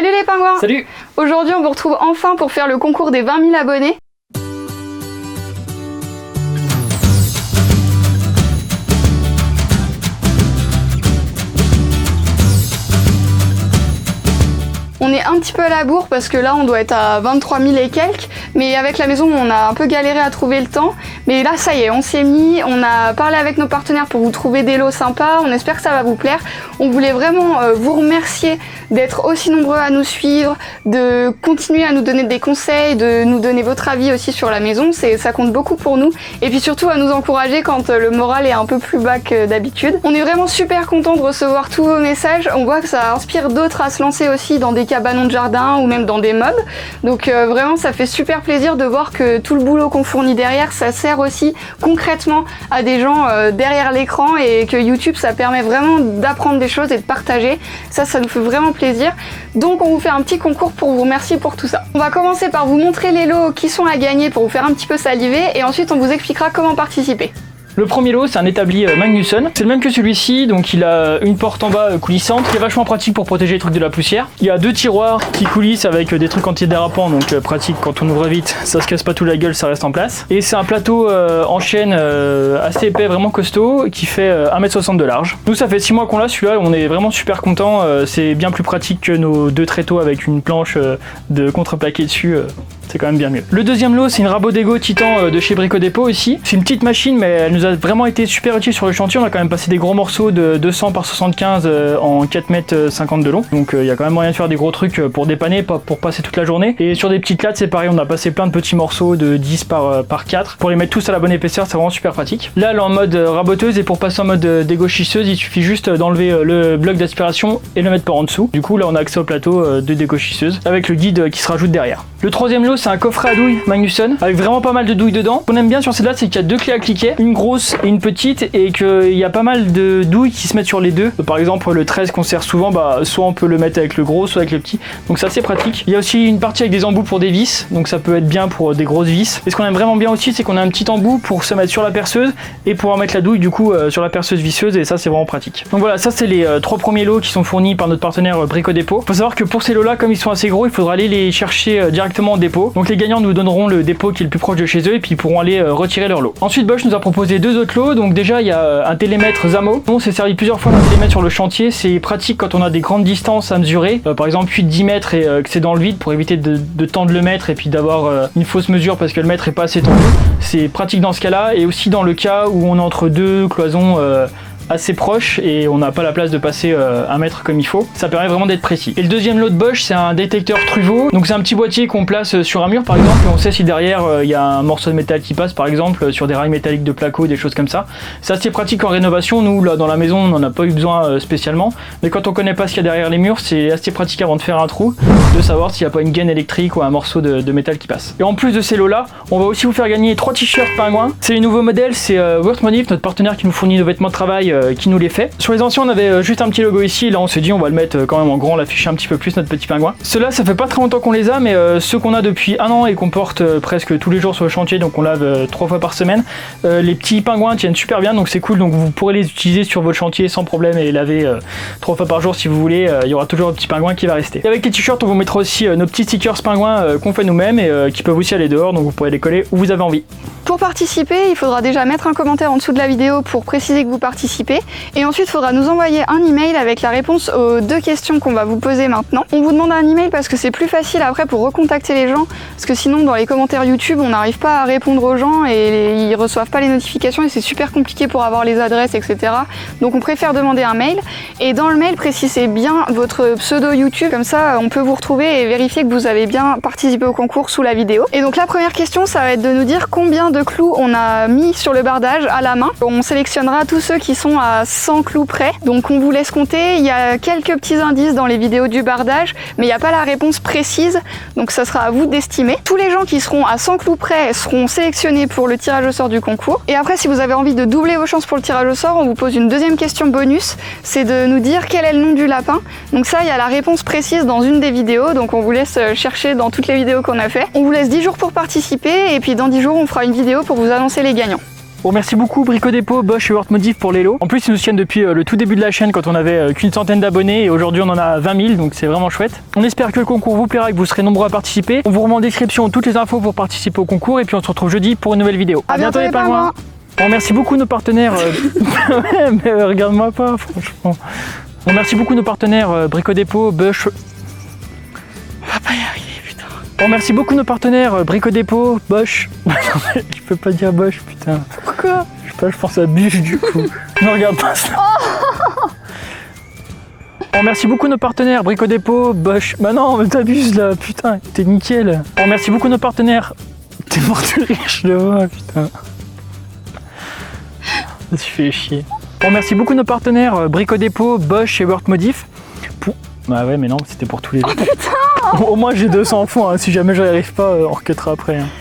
Salut les pingouins! Salut! Aujourd'hui on vous retrouve enfin pour faire le concours des 20 000 abonnés. On est un petit peu à la bourre parce que là on doit être à 23 000 et quelques, mais avec la maison on a un peu galéré à trouver le temps. Mais là ça y est, on s'est mis, on a parlé avec nos partenaires pour vous trouver des lots sympas, on espère que ça va vous plaire. On voulait vraiment vous remercier d'être aussi nombreux à nous suivre, de continuer à nous donner des conseils, de nous donner votre avis aussi sur la maison, ça compte beaucoup pour nous. Et puis surtout à nous encourager quand le moral est un peu plus bas que d'habitude. On est vraiment super contents de recevoir tous vos messages, on voit que ça inspire d'autres à se lancer aussi dans des cabanons de jardin ou même dans des meubles. Donc vraiment ça fait super plaisir de voir que tout le boulot qu'on fournit derrière, ça sert aussi concrètement à des gens derrière l'écran et que YouTube ça permet vraiment d'apprendre des choses et de partager. Ça nous fait vraiment plaisir. Donc on vous fait un petit concours pour vous remercier pour tout ça. On va commencer par vous montrer les lots qui sont à gagner pour vous faire un petit peu saliver et ensuite on vous expliquera comment participer. Le premier lot, c'est un établi Magnusson. C'est le même que celui-ci, donc il a une porte en bas coulissante qui est vachement pratique pour protéger les trucs de la poussière. Il y a deux tiroirs qui coulissent avec des trucs antidérapants, donc pratique quand on ouvre vite, ça se casse pas tout la gueule, ça reste en place. Et c'est un plateau en chaîne assez épais, vraiment costaud, qui fait 1,60 m de large. Nous, ça fait 6 mois qu'on l'a, celui-là, on est vraiment super contents. C'est bien plus pratique que nos deux tréteaux avec une planche de contreplaqué dessus. C'est quand même bien mieux. Le deuxième lot, c'est une Rabot Dego Titan de chez Brico Dépôt ici. C'est une petite machine, mais elle nous a vraiment été super utile sur le chantier. On a quand même passé des gros morceaux de 200 par 75 en 4,50 m de long. Donc il y a quand même moyen de faire des gros trucs pour dépanner, pas pour passer toute la journée. Et sur des petites lattes, c'est pareil, on a passé plein de petits morceaux de 10 par 4 pour les mettre tous à la bonne épaisseur, c'est vraiment super pratique. Là, elle est en mode raboteuse et pour passer en mode dégauchisseuse, il suffit juste d'enlever le bloc d'aspiration et le mettre par en dessous. Du coup, là, on a accès au plateau de dégauchisseuse avec le guide qui se rajoute derrière. Le troisième lot, c'est un coffret à douilles Magnusson avec vraiment pas mal de douilles dedans. Ce qu'on aime bien sur celle-là, c'est qu'il y a deux clés à cliquer, une grosse et une petite, et qu'il y a pas mal de douilles qui se mettent sur les deux. Par exemple, le 13 qu'on sert souvent, soit on peut le mettre avec le gros, soit avec le petit. Donc c'est assez pratique. Il y a aussi une partie avec des embouts pour des vis, donc ça peut être bien pour des grosses vis. Et ce qu'on aime vraiment bien aussi, c'est qu'on a un petit embout pour se mettre sur la perceuse et pouvoir mettre la douille du coup sur la perceuse visseuse, et ça c'est vraiment pratique. Donc voilà, ça c'est les trois premiers lots qui sont fournis par notre partenaire Brico Dépôt. Faut savoir que pour ces lots là, comme ils sont assez gros, il faudra aller les chercher directement en dépôt. Donc les gagnants nous donneront le dépôt qui est le plus proche de chez eux et puis ils pourront aller retirer leur lot. Ensuite, Bosch nous a proposé deux autres lots. Donc déjà, il y a un télémètre Zamo. On s'est servi plusieurs fois d'un télémètre sur le chantier. C'est pratique quand on a des grandes distances à mesurer, par exemple 8-10 mètres et que c'est dans le vide, pour éviter de tendre le mètre et puis d'avoir une fausse mesure parce que le mètre est pas assez tendu. C'est pratique dans ce cas-là, et aussi dans le cas où on est entre deux cloisons assez proche et on n'a pas la place de passer un mètre comme il faut. Ça permet vraiment d'être précis. Et le deuxième lot de Bosch, c'est un détecteur Truvot. Donc c'est un petit boîtier qu'on place sur un mur par exemple, et on sait si derrière il y a un morceau de métal qui passe par exemple sur des rails métalliques de placo, des choses comme ça. C'est assez pratique en rénovation. Nous là dans la maison on n'en a pas eu besoin spécialement, mais quand on connaît pas ce qu'il y a derrière les murs, c'est assez pratique avant de faire un trou, de savoir s'il n'y a pas une gaine électrique ou un morceau de métal qui passe. Et en plus de ces lots là, on va aussi vous faire gagner 3 t-shirts pingouins. C'est les nouveaux modèles, c'est Worthmonif, notre partenaire qui nous fournit nos vêtements de travail, qui nous les fait. Sur les anciens on avait juste un petit logo ici, là on s'est dit on va le mettre quand même en grand, l'afficher un petit peu plus, notre petit pingouin. Ceux-là ça fait pas très longtemps qu'on les a, mais ceux qu'on a depuis un an et qu'on porte presque tous les jours sur le chantier, donc on lave 3 fois par semaine, les petits pingouins tiennent super bien, donc c'est cool, donc vous pourrez les utiliser sur votre chantier sans problème et les laver 3 fois par jour si vous voulez. Il y aura toujours un petit pingouin qui va rester. Et avec les t-shirts on vous mettra aussi nos petits stickers pingouins qu'on fait nous-mêmes et qui peuvent aussi aller dehors, donc vous pourrez les coller où vous avez envie. Pour participer, il faudra déjà mettre un commentaire en dessous de la vidéo pour préciser que vous participez, et ensuite il faudra nous envoyer un email avec la réponse aux 2 questions qu'on va vous poser maintenant. On vous demande un email parce que c'est plus facile après pour recontacter les gens, parce que sinon dans les commentaires YouTube on n'arrive pas à répondre aux gens et ils reçoivent pas les notifications et c'est super compliqué pour avoir les adresses, etc. Donc on préfère demander un mail, et dans le mail précisez bien votre pseudo YouTube, comme ça on peut vous retrouver et vérifier que vous avez bien participé au concours sous la vidéo. Et donc la première question, ça va être de nous dire combien de clous on a mis sur le bardage à la main. On sélectionnera tous ceux qui sont à 100 clous près, donc on vous laisse compter. Il y a quelques petits indices dans les vidéos du bardage, mais il n'y a pas la réponse précise, donc ça sera à vous d'estimer. Tous les gens qui seront à 100 clous près seront sélectionnés pour le tirage au sort du concours. Et après, si vous avez envie de doubler vos chances pour le tirage au sort, on vous pose une deuxième question bonus, c'est de nous dire quel est le nom du lapin. Donc ça, il y a la réponse précise dans une des vidéos, donc on vous laisse chercher dans toutes les vidéos qu'on a fait. On vous laisse 10 jours pour participer, et puis dans 10 jours on fera une vidéo pour vous annoncer les gagnants. On remercie beaucoup Brico Dépôt, Bosch et Wortmodif pour les lots. En plus, ils nous soutiennent depuis le tout début de la chaîne quand on avait qu'une centaine d'abonnés et aujourd'hui on en a 20 000, donc c'est vraiment chouette. On espère que le concours vous plaira et que vous serez nombreux à participer. On vous remet en description toutes les infos pour participer au concours et puis on se retrouve jeudi pour une nouvelle vidéo. À bientôt les pingouins. On remercie beaucoup nos partenaires. Ouais, mais regarde-moi pas, franchement. On remercie beaucoup nos partenaires Brico Dépôt, Bosch. On va pas y arriver, putain. On remercie beaucoup nos partenaires Brico Dépôt, Bosch. Je peux pas dire Bosch, putain. Pourquoi? Je sais pas, je pense à Buche du coup. Ne regarde pas ça. On remercie beaucoup nos partenaires Brico Dépôt, Bosch. Bah non, mais t'abuses là, putain, t'es nickel. On remercie beaucoup nos partenaires. T'es mort de rire, je le vois, putain. Ça tu fais chier. On remercie beaucoup nos partenaires Brico Dépôt, Bosch et Wortmodif. Pour... Bah ouais, mais non, c'était pour tous les deux. Oh putain! Au moins j'ai 200 fonds, hein. Si jamais j'y arrive pas, on recuttera après. Hein.